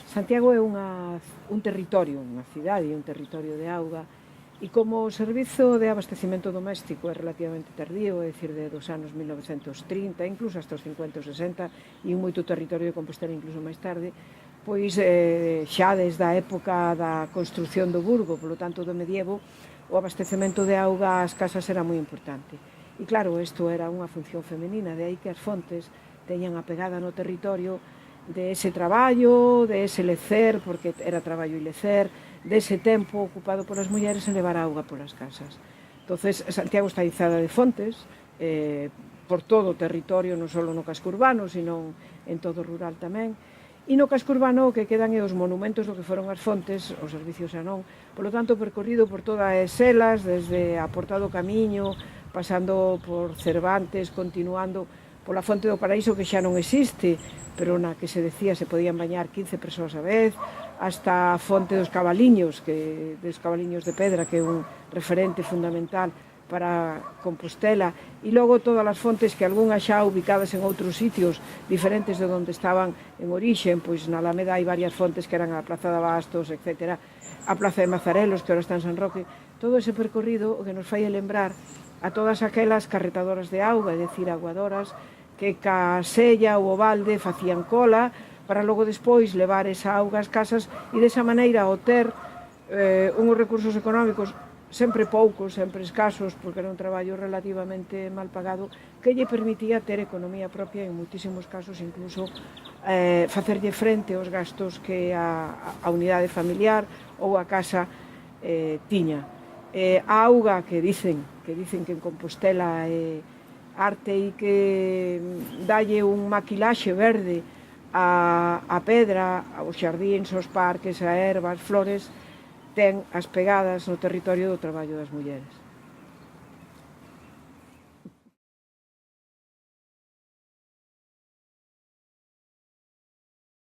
Santiago é un territorio, unha cidade, un territorio de auga, e como o servizo de abastecimento doméstico é relativamente tardío, é dicir, dos anos 1930, incluso hasta os 50 ou 60, e en moito territorio de Compostela incluso máis tarde, pois xa desde a época da construción do burgo, polo tanto do medievo, o abastecemento de auga ás casas era moi importante. E claro, isto era unha función femenina, de aí que as fontes teñan a pegada no territorio de ese traballo, de ese lecer, porque era traballo e lecer, dese tempo ocupado polas mulleres en levar auga polas casas. Entonces, Santiago está izada de fontes, por todo o territorio, non só no casco urbano, sino en todo o rural tamén. E no casco urbano o que quedan é os monumentos do que foron as fontes, os servicios xa non. Por lo tanto, percorrido por todas as elas, desde a Porta do Camiño, pasando por Cervantes, continuando pola Fonte do Paraíso, que xa non existe, pero na que se decía se podían bañar 15 persoas a vez, hasta a Fonte dos Cabaliños, dos Cabaliños de Pedra, que é un referente fundamental para Compostela, e logo todas as fontes que algunhas xa ubicadas en outros sitios diferentes de onde estaban en orixen, pois na Alameda hai varias fontes que eran a Plaza de Bastos, etc., a Plaza de Mazarelos, que ahora está en San Roque. Todo ese percorrido o que nos fai lembrar a todas aquelas carretadoras de auga, é dicir, aguadoras, que ca sella ou o balde facían cola para logo despois levar esa auga ás casas e desa maneira o ter unhos recursos económicos sempre poucos, sempre escasos, porque era un traballo relativamente mal pagado, que lle permitía ter economía propia e en moitísimos casos incluso facerlle frente aos gastos que a unidade familiar ou a casa tiña. A auga que dicen que en Compostela é arte e que dalle un maquilaxe verde a pedra, aos xardíns, aos parques, a ervas, flores, ten as pegadas no territorio do traballo das mulleres.